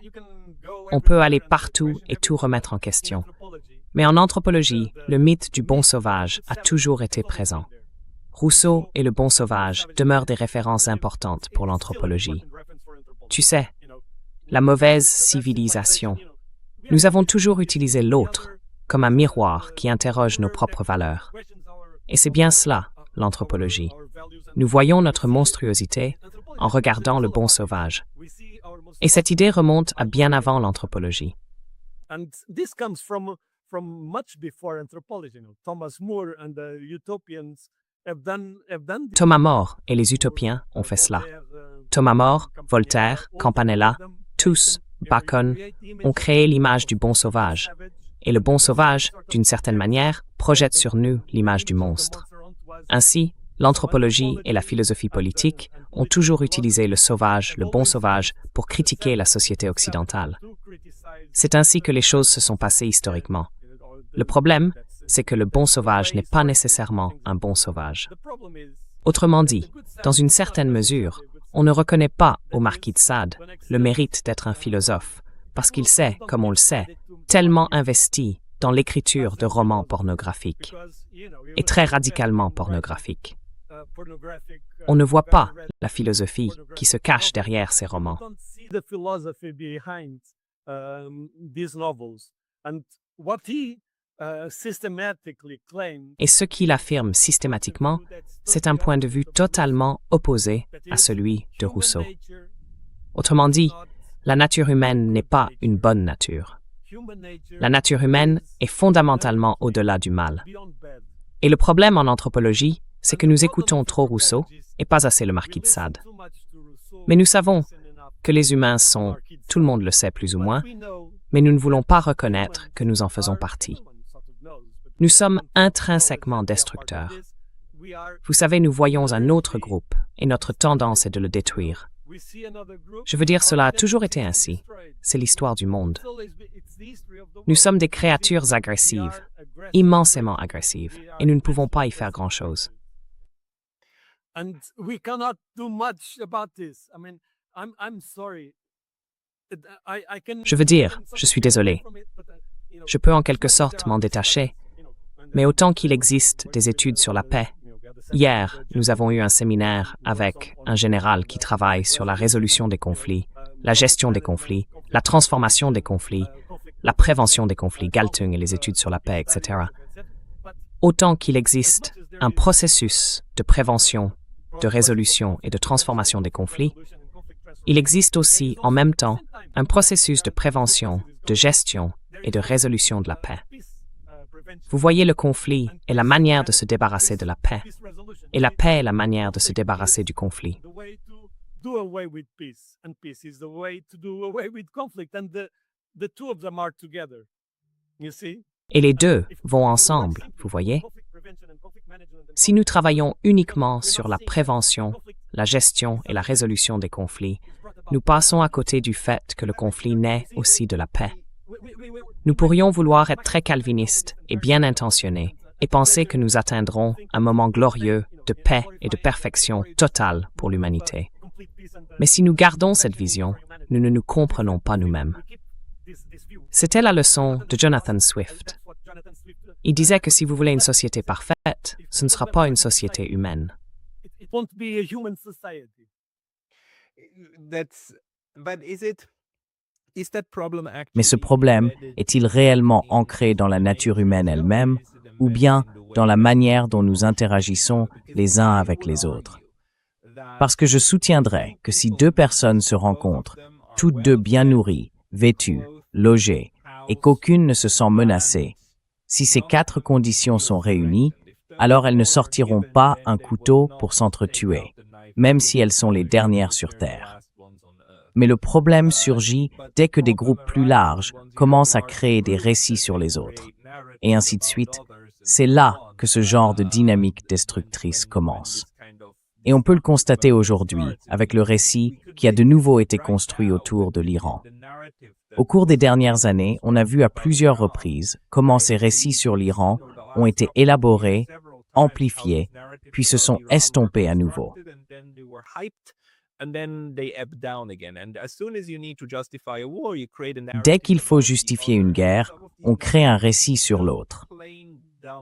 On peut aller partout et tout remettre en question. Mais en anthropologie, le mythe du bon sauvage a toujours été présent. Rousseau et le bon sauvage demeurent des références importantes pour l'anthropologie. Tu sais, la mauvaise civilisation. Nous avons toujours utilisé l'autre comme un miroir qui interroge nos propres valeurs. Et c'est bien cela, l'anthropologie. Nous voyons notre monstruosité en regardant le bon sauvage. Et cette idée remonte à bien avant l'anthropologie. Thomas More et les utopiens ont fait cela. Thomas More, Voltaire, Campanella, tous, Bacon, ont créé l'image du bon sauvage. Et le bon sauvage, d'une certaine manière, projette sur nous l'image du monstre. Ainsi, l'anthropologie et la philosophie politique ont toujours utilisé le sauvage, le bon sauvage, pour critiquer la société occidentale. C'est ainsi que les choses se sont passées historiquement. Le problème, c'est que le bon sauvage n'est pas nécessairement un bon sauvage. Autrement dit, dans une certaine mesure, on ne reconnaît pas au marquis de Sade le mérite d'être un philosophe, parce qu'il s'est, comme on le sait, tellement investi dans l'écriture de romans pornographiques, et très radicalement pornographiques. On ne voit pas la philosophie qui se cache derrière ces romans. Et ce qu'il affirme systématiquement, c'est un point de vue totalement opposé à celui de Rousseau. Autrement dit, la nature humaine n'est pas une bonne nature. La nature humaine est fondamentalement au-delà du mal. Et le problème en anthropologie, c'est que nous écoutons trop Rousseau et pas assez le marquis de Sade. Mais nous savons que les humains sont, tout le monde le sait plus ou moins, mais nous ne voulons pas reconnaître que nous en faisons partie. Nous sommes intrinsèquement destructeurs. Vous savez, nous voyons un autre groupe et notre tendance est de le détruire. Je veux dire, cela a toujours été ainsi. C'est l'histoire du monde. Nous sommes des créatures agressives, immensément agressives, et nous ne pouvons pas y faire grand-chose. Je veux dire, je suis désolé. Je peux en quelque sorte m'en détacher, mais autant qu'il existe des études sur la paix. Hier, nous avons eu un séminaire avec un général qui travaille sur la résolution des conflits, la gestion des conflits, la transformation des conflits, la prévention des conflits, Galtung et les études sur la paix, etc. Autant qu'il existe un processus de prévention, de résolution et de transformation des conflits, il existe aussi, en même temps, un processus de prévention, de gestion et de résolution de la paix. Vous voyez, le conflit est la manière de se débarrasser de la paix, et la paix est la manière de se débarrasser du conflit. Et les deux vont ensemble, vous voyez? Si nous travaillons uniquement sur la prévention, la gestion et la résolution des conflits, nous passons à côté du fait que le conflit naît aussi de la paix. Nous pourrions vouloir être très calvinistes et bien intentionnés et penser que nous atteindrons un moment glorieux de paix et de perfection totale pour l'humanité. Mais si nous gardons cette vision, nous ne nous comprenons pas nous-mêmes. C'était la leçon de Jonathan Swift. Il disait que si vous voulez une société parfaite, ce ne sera pas une société humaine. Mais ce problème est-il réellement ancré dans la nature humaine elle-même ou bien dans la manière dont nous interagissons les uns avec les autres? Parce que je soutiendrai que si deux personnes se rencontrent, toutes deux bien nourries, vêtues, logées, et qu'aucune ne se sent menacée, si ces quatre conditions sont réunies, alors elles ne sortiront pas un couteau pour s'entretuer, même si elles sont les dernières sur Terre. Mais le problème surgit dès que des groupes plus larges commencent à créer des récits sur les autres. Et ainsi de suite, c'est là que ce genre de dynamique destructrice commence. Et on peut le constater aujourd'hui avec le récit qui a de nouveau été construit autour de l'Iran. Au cours des dernières années, on a vu à plusieurs reprises comment ces récits sur l'Iran ont été élaborés, amplifiés, puis se sont estompés à nouveau. Dès qu'il faut justifier une guerre, on crée un récit sur l'autre.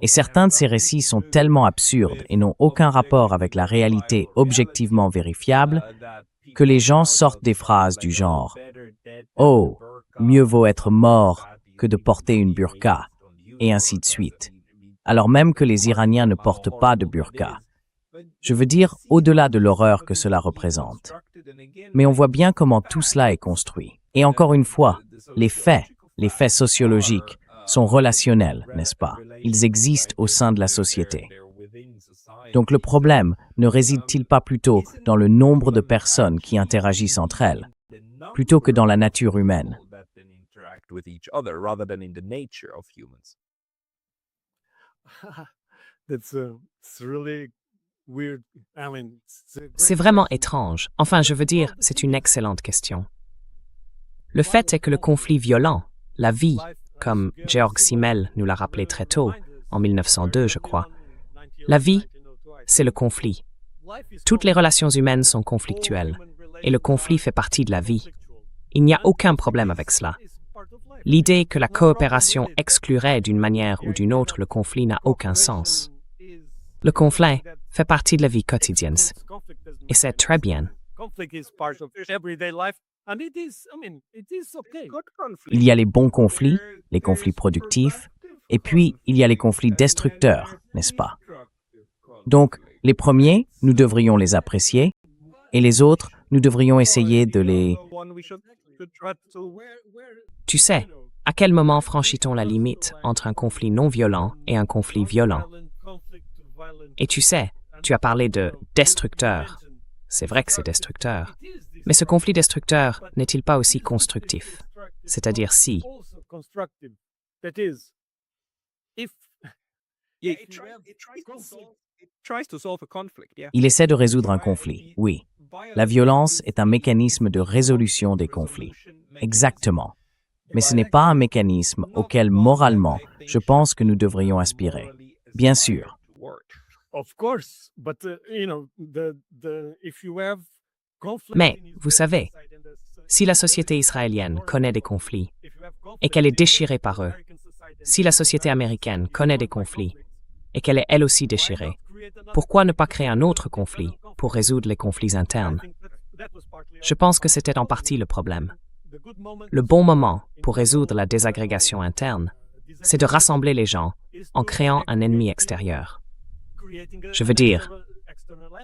Et certains de ces récits sont tellement absurdes et n'ont aucun rapport avec la réalité objectivement vérifiable que les gens sortent des phrases du genre « Oh, mieux vaut être mort que de porter une burqa » et ainsi de suite, alors même que les Iraniens ne portent pas de burqa. Je veux dire au-delà de l'horreur que cela représente. Mais on voit bien comment tout cela est construit. Et encore une fois, les faits sociologiques, sont relationnels, n'est-ce pas? Ils existent au sein de la société. Donc le problème ne réside-t-il pas plutôt dans le nombre de personnes qui interagissent entre elles, plutôt que dans la nature humaine? C'est vraiment étrange. Enfin, je veux dire, c'est une excellente question. Le fait est que le conflit violent, la vie, comme Georg Simmel nous l'a rappelé très tôt, en 1902, je crois, la vie, c'est le conflit. Toutes les relations humaines sont conflictuelles, et le conflit fait partie de la vie. Il n'y a aucun problème avec cela. L'idée que la coopération exclurait d'une manière ou d'une autre le conflit n'a aucun sens. Le conflit fait partie de la vie quotidienne, et c'est très bien. Il y a les bons conflits, les conflits productifs, et puis il y a les conflits destructeurs, n'est-ce pas? Donc, les premiers, nous devrions les apprécier, et les autres, nous devrions essayer de les... Tu sais, à quel moment franchit-on la limite entre un conflit non violent et un conflit violent? Et tu sais, tu as parlé de destructeur. C'est vrai que c'est destructeur. Mais ce conflit destructeur n'est-il pas aussi constructif? C'est-à-dire si Il essaie de résoudre un conflit, oui. La violence est un mécanisme de résolution des conflits. Exactement. Mais ce n'est pas un mécanisme auquel, moralement, je pense que nous devrions aspirer. Bien sûr. Mais, vous savez, si la société israélienne connaît des conflits et qu'elle est déchirée par eux, si la société américaine connaît des conflits et qu'elle est elle aussi déchirée, pourquoi ne pas créer un autre conflit pour résoudre les conflits internes? Je pense que c'était en partie le problème. Le bon moment pour résoudre la désagrégation interne, c'est de rassembler les gens en créant un ennemi extérieur. Je veux dire,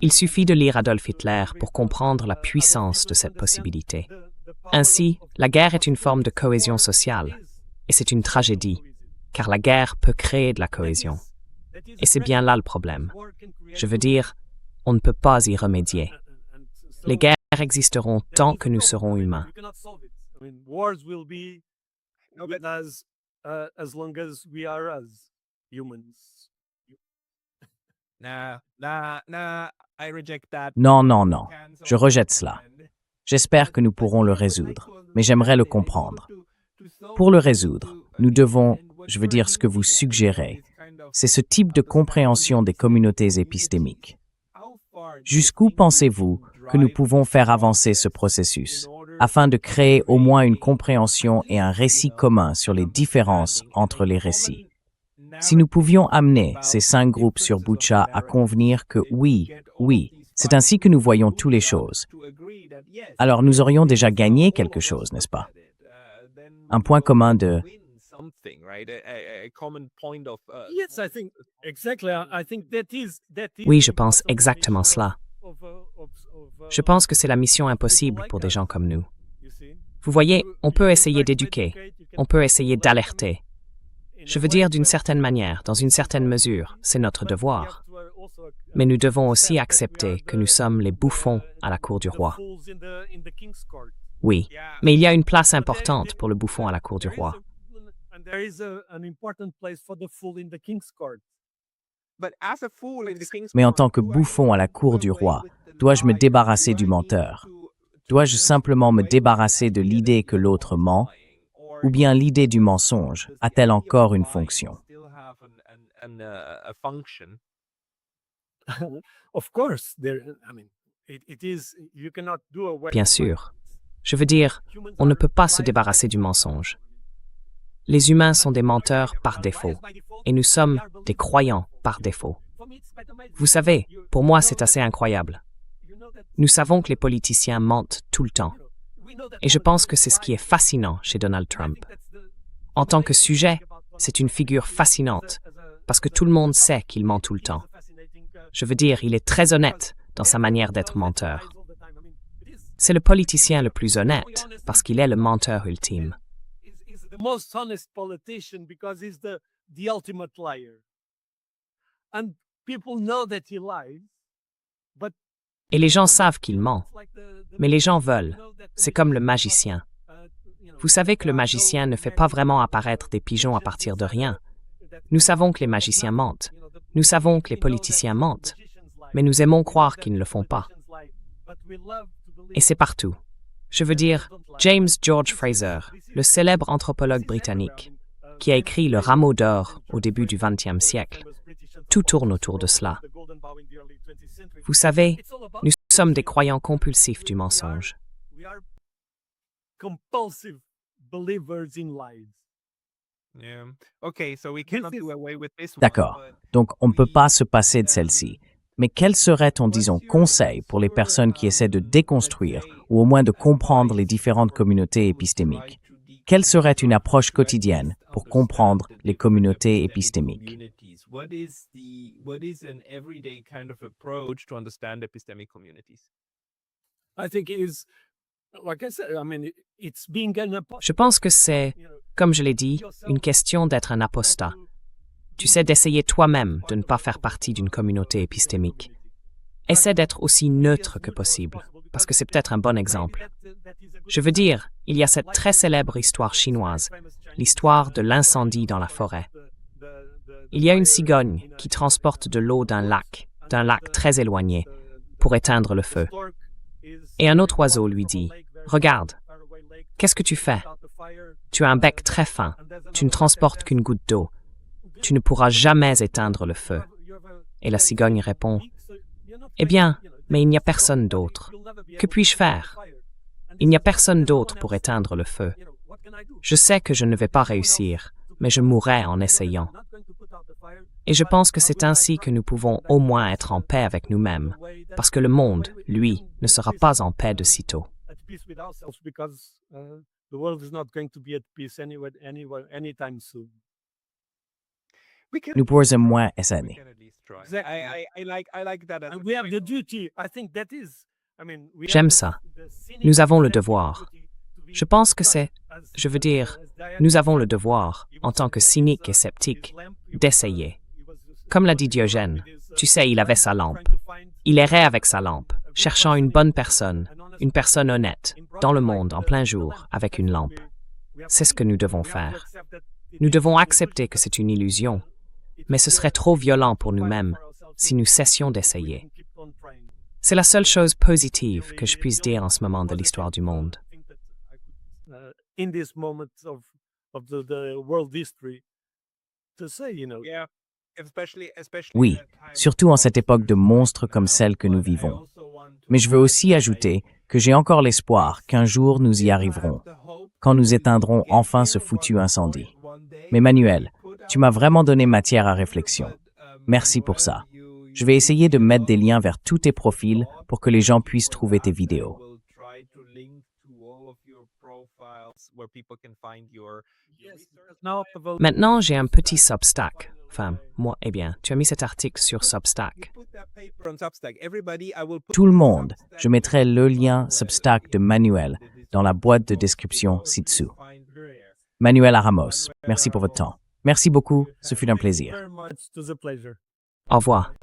il suffit de lire Adolf Hitler pour comprendre la puissance de cette possibilité. Ainsi, la guerre est une forme de cohésion sociale, et c'est une tragédie, car la guerre peut créer de la cohésion. Et c'est bien là le problème. Je veux dire, on ne peut pas y remédier. Les guerres existeront tant que nous serons humains. Non, non, non. Je rejette cela. J'espère que nous pourrons le résoudre, mais j'aimerais le comprendre. Pour le résoudre, nous devons, je veux dire ce que vous suggérez, c'est ce type de compréhension des communautés épistémiques. Jusqu'où pensez-vous que nous pouvons faire avancer ce processus, afin de créer au moins une compréhension et un récit commun sur les différences entre les récits? Si nous pouvions amener ces 5 groupes sur Butcha à convenir que oui, c'est ainsi que nous voyons toutes les choses, alors nous aurions déjà gagné quelque chose, n'est-ce pas? Un point commun de... Oui, je pense exactement cela. Je pense que c'est la mission impossible pour des gens comme nous. Vous voyez, on peut essayer d'éduquer, on peut essayer d'alerter. Je veux dire d'une certaine manière, dans une certaine mesure, c'est notre devoir. Mais nous devons aussi accepter que nous sommes les bouffons à la cour du roi. Oui, mais il y a une place importante pour le bouffon à la cour du roi. Mais en tant que bouffon à la cour du roi, dois-je me débarrasser du menteur? Dois-je simplement me débarrasser de l'idée que l'autre ment? Ou bien l'idée du mensonge a-t-elle encore une fonction? Bien sûr. Je veux dire, on ne peut pas se débarrasser du mensonge. Les humains sont des menteurs par défaut, et nous sommes des croyants par défaut. Vous savez, pour moi c'est assez incroyable. Nous savons que les politiciens mentent tout le temps. Et je pense que c'est ce qui est fascinant chez Donald Trump. En tant que sujet, c'est une figure fascinante, parce que tout le monde sait qu'il ment tout le temps. Je veux dire, il est très honnête dans sa manière d'être menteur. C'est le politicien le plus honnête, parce qu'il est le menteur ultime. Et les gens savent qu'il ment, mais les gens veulent. C'est comme le magicien. Vous savez que le magicien ne fait pas vraiment apparaître des pigeons à partir de rien. Nous savons que les magiciens mentent. Nous savons que les politiciens mentent. Mais nous aimons croire qu'ils ne le font pas. Et c'est partout. Je veux dire, James George Fraser, le célèbre anthropologue britannique, qui a écrit Le Rameau d'or au début du XXe siècle. Tout tourne autour de cela. Vous savez, nous sommes des croyants compulsifs du mensonge. D'accord. Donc, on ne peut pas se passer de celle-ci. Mais quel serait ton, disons, conseil pour les personnes qui essaient de déconstruire ou au moins de comprendre les différentes communautés épistémiques? Quelle serait une approche quotidienne pour comprendre les communautés épistémiques? Je pense que c'est, comme je l'ai dit, une question d'être un apostat. Tu sais, d'essayer toi-même de ne pas faire partie d'une communauté épistémique. Essaie d'être aussi neutre que possible, parce que c'est peut-être un bon exemple. Je veux dire, il y a cette très célèbre histoire chinoise, l'histoire de l'incendie dans la forêt. Il y a une cigogne qui transporte de l'eau d'un lac très éloigné, pour éteindre le feu. Et un autre oiseau lui dit, « Regarde, qu'est-ce que tu fais? Tu as un bec très fin, tu ne transportes qu'une goutte d'eau. Tu ne pourras jamais éteindre le feu. » Et la cigogne répond, « Eh bien, mais il n'y a personne d'autre. Que puis-je faire? Il n'y a personne d'autre pour éteindre le feu. Je sais que je ne vais pas réussir, mais je mourrai en essayant. » Et je pense que c'est ainsi que nous pouvons au moins être en paix avec nous-mêmes, parce que le monde, lui, ne sera pas en paix de sitôt. Nous pourrons moins essayer. J'aime ça. Nous avons le devoir. Je pense que nous avons le devoir, en tant que cyniques et sceptiques, d'essayer. Comme l'a dit Diogène, tu sais, il avait sa lampe. Il errait avec sa lampe, cherchant une bonne personne, une personne honnête, dans le monde en plein jour, avec une lampe. C'est ce que nous devons faire. Nous devons accepter que c'est une illusion, mais ce serait trop violent pour nous-mêmes si nous cessions d'essayer. C'est la seule chose positive que je puisse dire en ce moment de l'histoire du monde. Oui, surtout en cette époque de monstres comme celle que nous vivons. Mais je veux aussi ajouter que j'ai encore l'espoir qu'un jour nous y arriverons, quand nous éteindrons enfin ce foutu incendie. Mais Manuel, tu m'as vraiment donné matière à réflexion. Merci pour ça. Je vais essayer de mettre des liens vers tous tes profils pour que les gens puissent trouver tes vidéos. Maintenant, j'ai un petit Substack. Enfin, moi, tu as mis cet article sur Substack. Tout le monde, je mettrai le lien Substack de Manuel dans la boîte de description ci-dessous. Manuel Ramos, merci pour votre temps. Merci beaucoup, ce fut un plaisir. Au revoir.